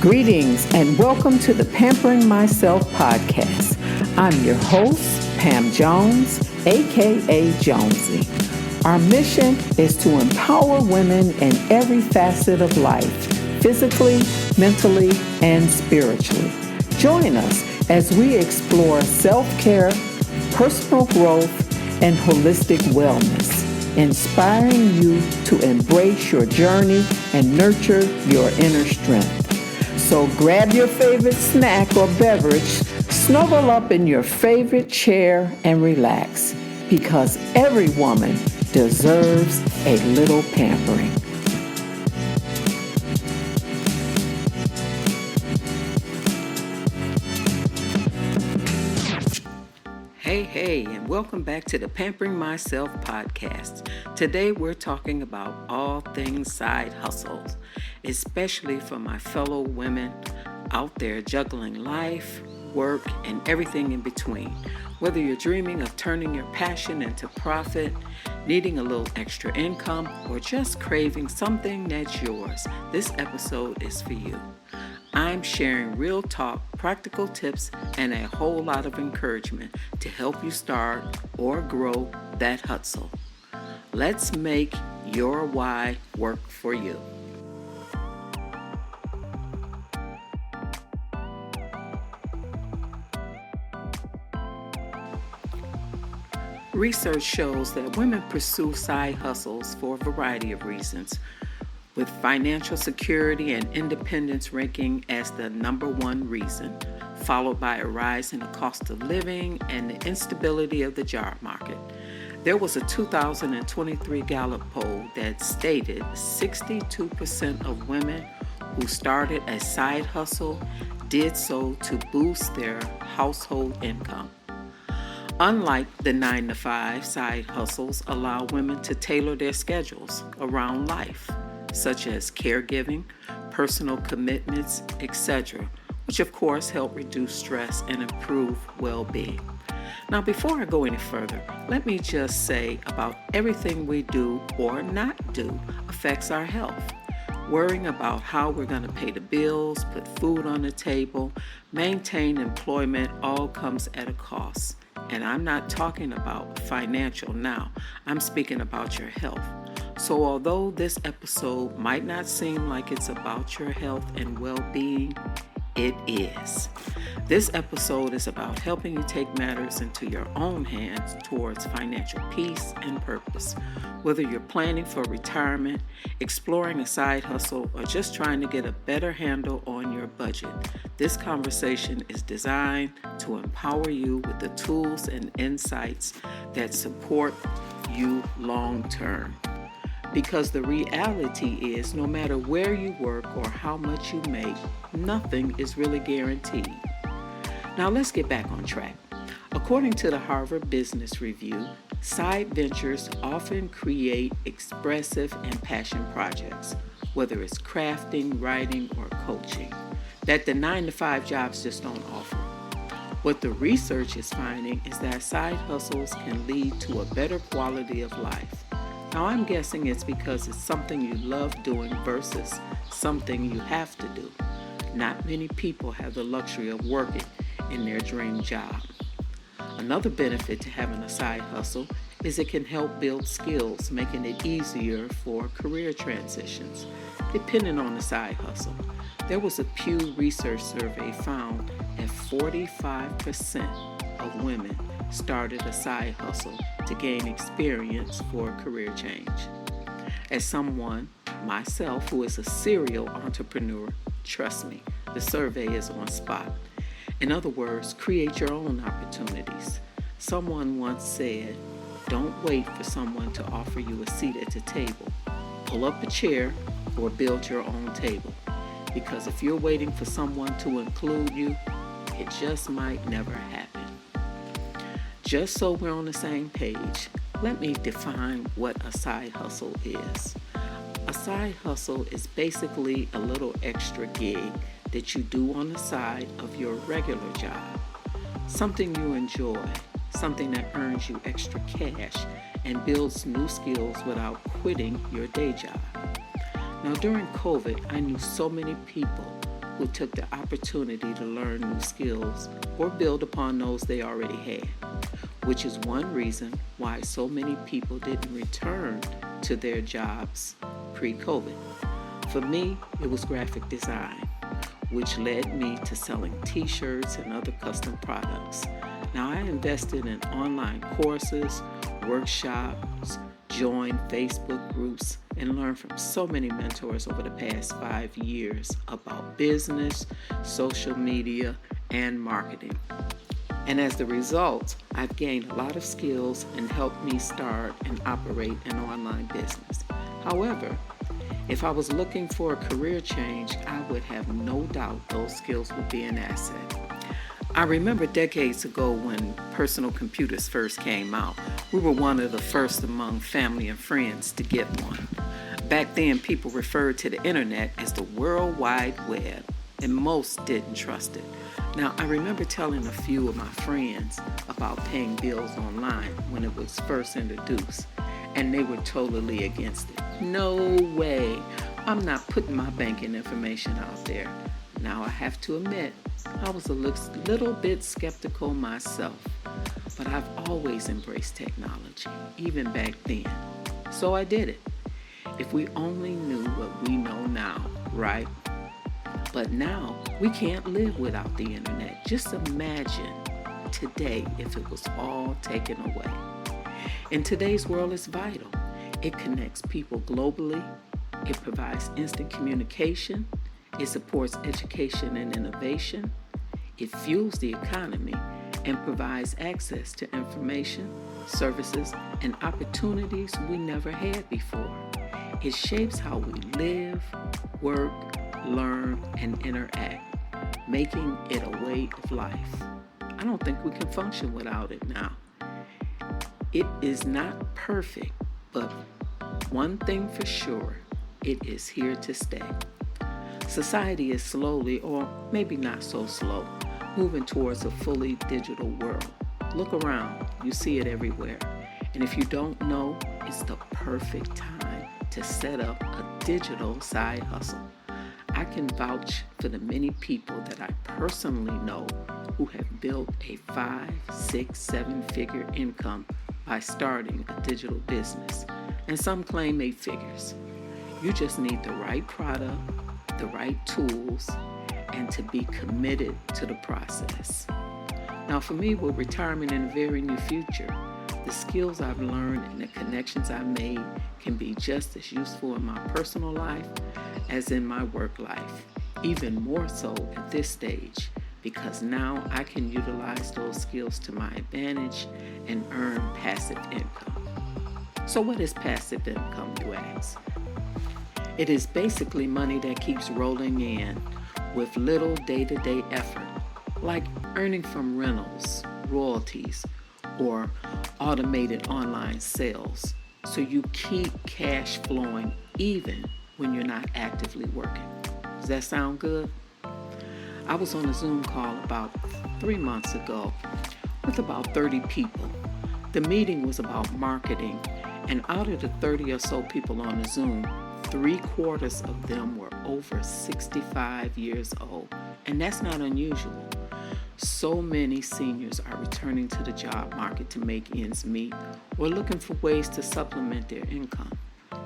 Greetings and welcome to the Pampering Myself podcast. I'm your host, Pam Jones, aka Jonesy. Our mission is to empower women in every facet of life, physically, mentally, and spiritually. Join us as we explore self-care, personal growth, and holistic wellness, inspiring you to embrace your journey and nurture your inner strength. So grab your favorite snack or beverage, snuggle up in your favorite chair, and relax, because every woman deserves a little pampering. Hey, and welcome back to the Pampering Myself podcast. Today we're talking about all things side hustles, especially for my fellow women out there juggling life, work, and everything in between. Whether you're dreaming of turning your passion into profit, needing a little extra income, or just craving something that's yours, this episode is for you. I'm sharing real talk, practical tips, and a whole lot of encouragement to help you start or grow that hustle. Let's make your why work for you. Research shows that women pursue side hustles for a variety of reasons, with financial security and independence ranking as the number one reason, followed by a rise in the cost of living and the instability of the job market. There was a 2023 Gallup poll that stated 62% of women who started a side hustle did so to boost their household income. Unlike the 9-to-5, side hustles allow women to tailor their schedules around life, such as caregiving, personal commitments, etc., which of course help reduce stress and improve well-being. Now, before I go any further, let me just say about everything we do or not do affects our health. Worrying about how we're going to pay the bills, put food on the table, maintain employment, all comes at a cost. And I'm not talking about financial now. I'm speaking about your health. So although this episode might not seem like it's about your health and well-being, it is. This episode is about helping you take matters into your own hands towards financial peace and purpose. Whether you're planning for retirement, exploring a side hustle, or just trying to get a better handle on your budget, this conversation is designed to empower you with the tools and insights that support you long term. Because the reality is, no matter where you work or how much you make, nothing is really guaranteed. Now let's get back on track. According to the Harvard Business Review, side ventures often create expressive and passion projects, whether it's crafting, writing, or coaching, that the 9-to-5 jobs just don't offer. What the research is finding is that side hustles can lead to a better quality of life. Now, I'm guessing it's because it's something you love doing versus something you have to do. Not many people have the luxury of working in their dream job. Another benefit to having a side hustle is it can help build skills, making it easier for career transitions, depending on the side hustle. There was a Pew Research survey found that 45% of women started a side hustle to gain experience for a career change. As someone, myself, who is a serial entrepreneur, trust me, the survey is on spot. In other words, create your own opportunities. Someone once said, don't wait for someone to offer you a seat at the table. Pull up a chair or build your own table. Because if you're waiting for someone to include you, it just might never happen. Just so we're on the same page, let me define what a side hustle is. A side hustle is basically a little extra gig that you do on the side of your regular job. Something you enjoy, something that earns you extra cash and builds new skills without quitting your day job. Now, during COVID, I knew so many people who took the opportunity to learn new skills or build upon those they already had, which is one reason why so many people didn't return to their jobs pre-COVID. For me, it was graphic design, which led me to selling t-shirts and other custom products. Now, I invested in online courses, workshops, joined Facebook groups, and learned from so many mentors over the past 5 years about business, social media, and marketing. And as a result, I've gained a lot of skills and helped me start and operate an online business. However, if I was looking for a career change, I would have no doubt those skills would be an asset. I remember decades ago when personal computers first came out, we were one of the first among family and friends to get one. Back then, people referred to the internet as the World Wide Web, and most didn't trust it. Now, I remember telling a few of my friends about paying bills online when it was first introduced, and they were totally against it. No way. I'm not putting my banking information out there. Now, I have to admit, I was a little bit skeptical myself, but I've always embraced technology, even back then. So I did it. If we only knew what we know now, right? But now, we can't live without the internet. Just imagine today if it was all taken away. In today's world, it's vital. It connects people globally. It provides instant communication. It supports education and innovation. It fuels the economy and provides access to information, services, and opportunities we never had before. It shapes how we live, work, learn, and interact, making it a way of life. I don't think we can function without it now. It is not perfect, but one thing for sure, it is here to stay. Society is slowly, or maybe not so slow, moving towards a fully digital world. Look around, you see it everywhere. And if you don't know, it's the perfect time to set up a digital side hustle. I can vouch for the many people that I personally know who have built a 5, 6, 7-figure income by starting a digital business. And some claim 8 figures. You just need the right product, the right tools, and to be committed to the process. Now, for me, with retirement in the very near future, the skills I've learned and the connections I've made can be just as useful in my personal life as in my work life, even more so at this stage, because now I can utilize those skills to my advantage and earn passive income. So what is passive income, you ask? It is basically money that keeps rolling in with little day-to-day effort, like earning from rentals, royalties, or automated online sales. So you keep cash flowing even when you're not actively working. Does that sound good? I was on a Zoom call about 3 months ago with about 30 people. The meeting was about marketing, and out of the 30 or so people on the Zoom, 3/4 of them were over 65 years old, and that's not unusual. So many seniors are returning to the job market to make ends meet or looking for ways to supplement their income.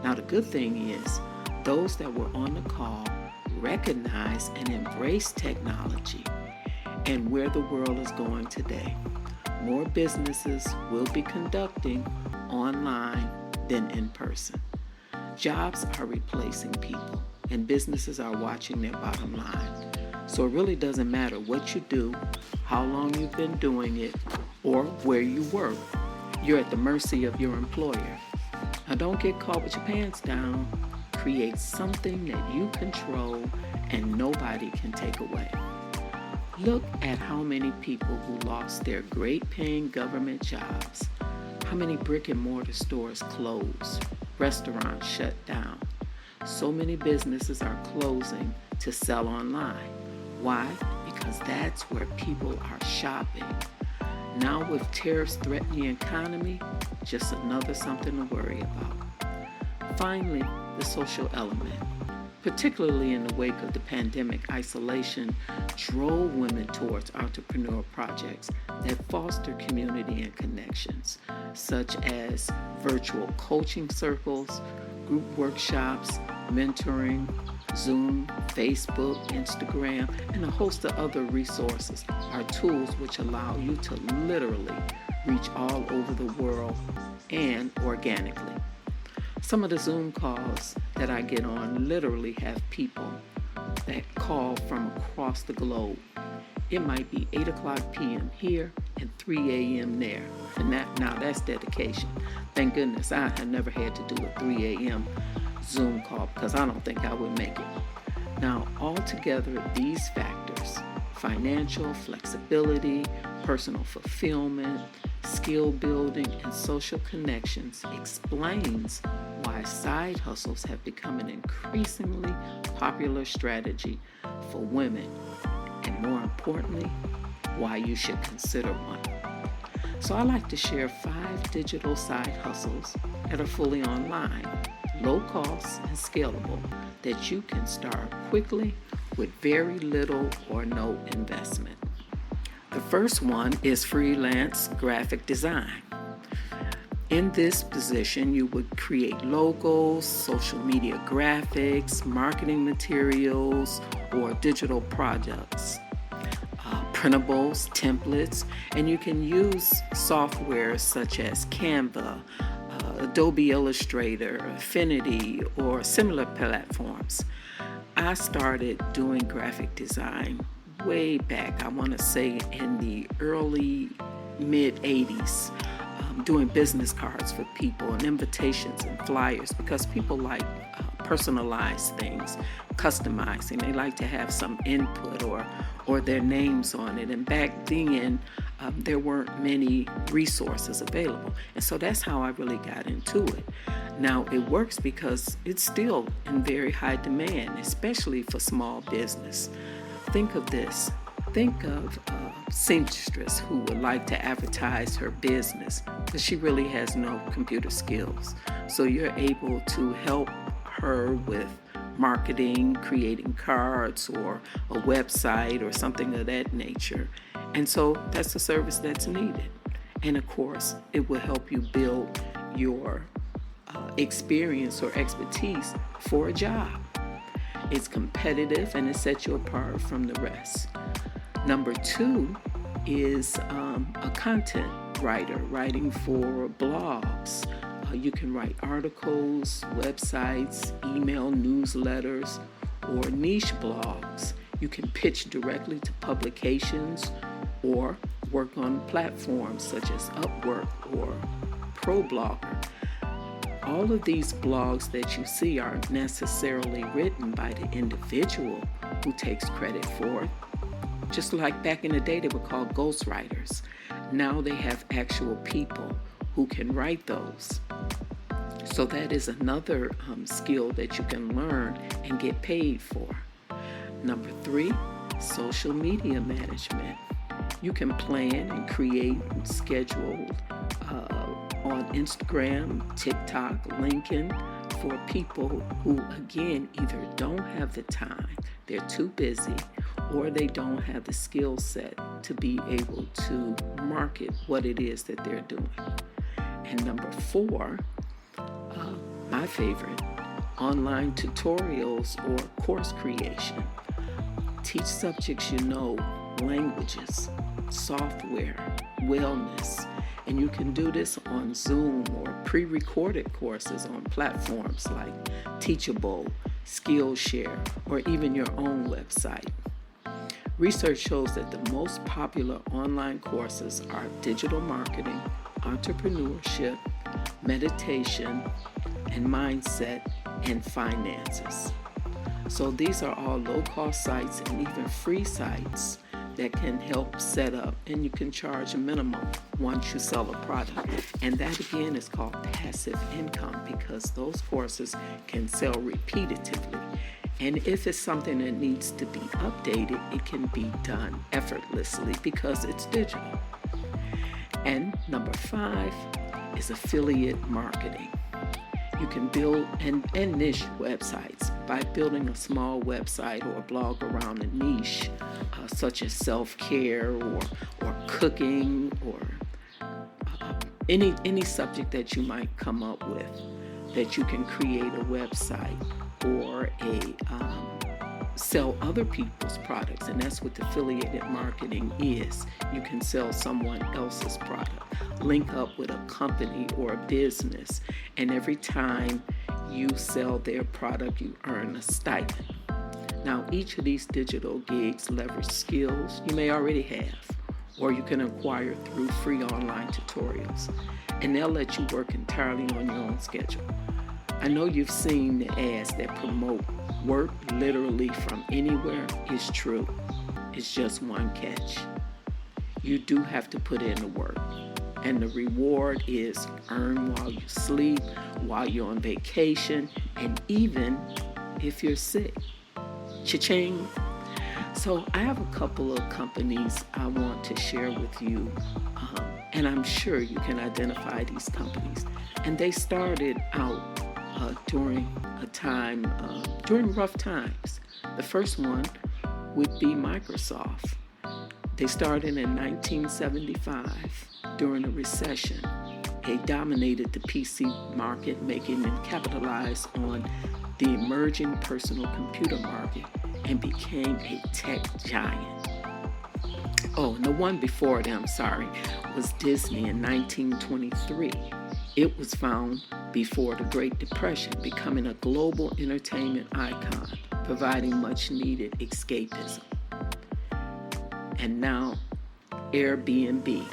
Now, the good thing is, those that were on the call recognize and embrace technology and where the world is going today. More businesses will be conducting online than in person. Jobs are replacing people, and businesses are watching their bottom line. So it really doesn't matter what you do, how long you've been doing it, or where you work. You're at the mercy of your employer. Now, don't get caught with your pants down. Create something that you control and nobody can take away. Look at how many people who lost their great paying government jobs. How many brick and mortar stores closed, restaurants shut down. So many businesses are closing to sell online. Why? Because that's where people are shopping. Now with tariffs threatening the economy, just another something to worry about. Finally, the social element. particularly in the wake of the pandemic, isolation drove women towards entrepreneur projects that foster community and connections, such as virtual coaching circles, group workshops, mentoring, Zoom, Facebook, Instagram, and a host of other resources are tools which allow you to literally reach all over the world and organically. Some of the Zoom calls that I get on literally have people that call from across the globe. It might be 8 o'clock p.m. here and 3 a.m. there. And now that's dedication. Thank goodness I have never had to do a 3 a.m. Zoom call because I don't think I would make it. Now, altogether, these factors, financial flexibility, personal fulfillment, skill building, and social connections, explains why side hustles have become an increasingly popular strategy for women, and more importantly, why you should consider one. So I like to share 5 digital side hustles that are fully online, low cost, and scalable that you can start quickly with very little or no investment. The first one is freelance graphic design. In this position, you would create logos, social media graphics, marketing materials, or digital products, printables, templates, and you can use software such as Canva, Adobe Illustrator, Affinity, or similar platforms. I started doing graphic design way back, I want to say in the early mid-80s, doing business cards for people and invitations and flyers because people like personalized things, customizing. They like to have some input or their names on it. And back then, there weren't many resources available. And so that's how I really got into it. Now, it works because it's still in very high demand, especially for small business. Think of this. Think of a seamstress who would like to advertise her business, but she really has no computer skills. So you're able to help her with marketing, creating cards or a website or something of that nature. And so that's a service that's needed. And of course, it will help you build your experience or expertise for a job. It's competitive and it sets you apart from the rest. Number 2 is a content writer, writing for blogs. You can write articles, websites, email newsletters, or niche blogs. You can pitch directly to publications or work on platforms such as Upwork or ProBlogger. All of these blogs that you see aren't necessarily written by the individual who takes credit for it. Just like back in the day, they were called ghostwriters. Now they have actual people who can write those. So that is another skill that you can learn and get paid for. Number 3, social media management. You can plan and create and schedule on Instagram, TikTok, LinkedIn for people who, again, either don't have the time, they're too busy, or they don't have the skill set to be able to market what it is that they're doing. And number 4, my favorite, online tutorials or course creation. Teach subjects you know, languages, software, wellness, and you can do this on Zoom or pre-recorded courses on platforms like Teachable, Skillshare, or even your own website. Research shows that the most popular online courses are digital marketing, entrepreneurship, meditation, and mindset, and finances. So these are all low-cost sites and even free sites that can help set up, and you can charge a minimum once you sell a product. And that again is called passive income because those courses can sell repetitively. And if it's something that needs to be updated, it can be done effortlessly because it's digital. And number 5 is affiliate marketing. You can build and niche websites by building a small website or a blog around a niche, such as self-care or cooking or any subject that you might come up with, that you can create a website or sell other people's products. And that's what affiliated marketing is. You can sell someone else's product, link up with a company or a business, and every time you sell their product, you earn a stipend. Now, each of these digital gigs leverage skills you may already have, or you can acquire through free online tutorials, and they'll let you work entirely on your own schedule. I know you've seen the ads that promote work literally from anywhere. It's true. It's just one catch. You do have to put in the work, and the reward is earn while you sleep, while you're on vacation, and even if you're sick. Cha-ching! So I have a couple of companies I want to share with you, and I'm sure you can identify these companies. And they started out during rough times. The first one would be Microsoft. They started in 1975 during a recession. They dominated the PC market, making them capitalize on the emerging personal computer market and became a tech giant. Oh, and the one before them, was Disney in 1923. It was found before the Great Depression, becoming a global entertainment icon, providing much needed escapism. And now, Airbnb.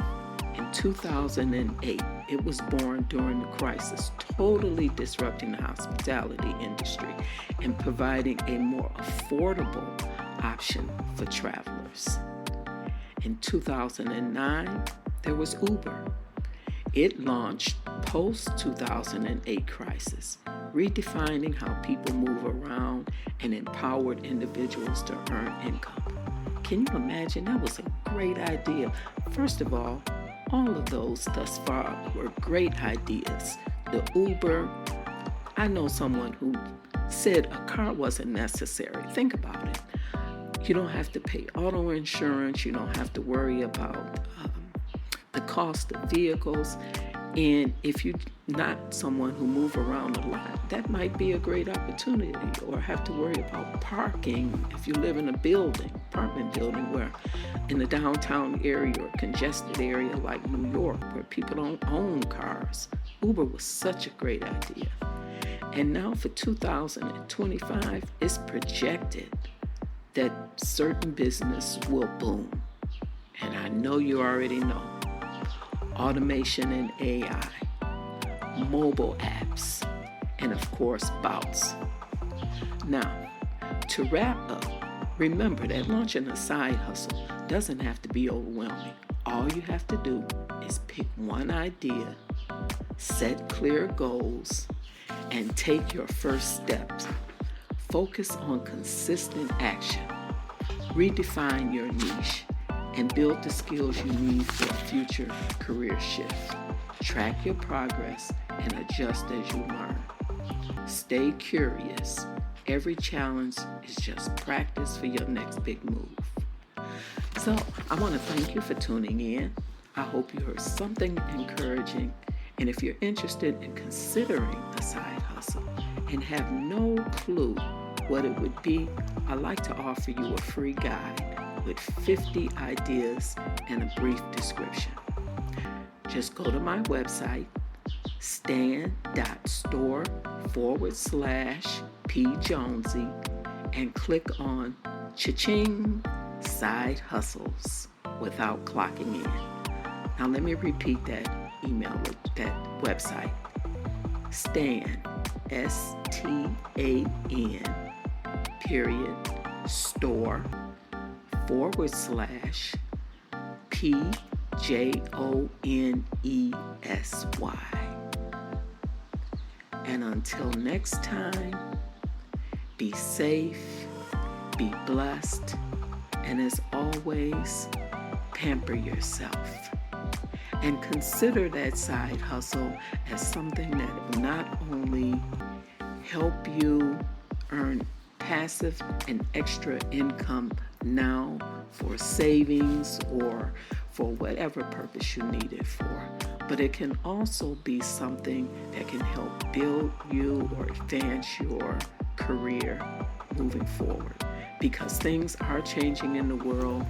In 2008, it was born during the crisis, totally disrupting the hospitality industry and providing a more affordable option for travelers. In 2009, there was Uber. It launched post-2008 crisis, redefining how people move around and empowered individuals to earn income. Can you imagine? That was a great idea. First of all of those thus far were great ideas. The Uber, I know someone who said a car wasn't necessary. Think about it. You don't have to pay auto insurance. You don't have to worry about the cost of vehicles. And if you're not someone who move around a lot, that might be a great opportunity. Or have to worry about parking if you live in a apartment building, where in the downtown area or congested area like New York, where people don't own cars. Uber was such a great idea. And now for 2025, it's projected that certain business will boom. And I know you already know. Automation and AI, mobile apps, and of course, bots. Now, to wrap up, remember that launching a side hustle doesn't have to be overwhelming. All you have to do is pick one idea, set clear goals, and take your first steps. Focus on consistent action. Redefine your niche and build the skills you need for a future career shift. Track your progress and adjust as you learn. Stay curious. Every challenge is just practice for your next big move. So I want to thank you for tuning in. I hope you heard something encouraging. And if you're interested in considering a side hustle and have no clue what it would be, I'd like to offer you a free guide with 50 ideas and a brief description. Just go to my website, stan.store/pjonesy, and click on Cha-ching Side Hustles without clocking in. Now let me repeat that that website. Stan, STAN, store/PJONESY. And until next time, be safe, be blessed, and as always, pamper yourself. and consider that side hustle as something that will not only help you earn passive and extra income now for savings or for whatever purpose you need it for, but it can also be something that can help build you or advance your career moving forward, because things are changing in the world.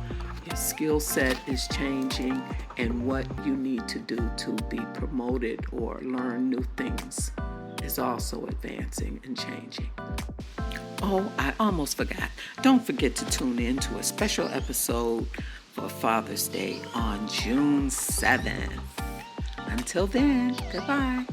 Your skill set is changing, and what you need to do to be promoted or learn new things is also advancing and changing. Oh, I almost forgot. Don't forget to tune in to a special episode for Father's Day on June 7th. Until then, goodbye.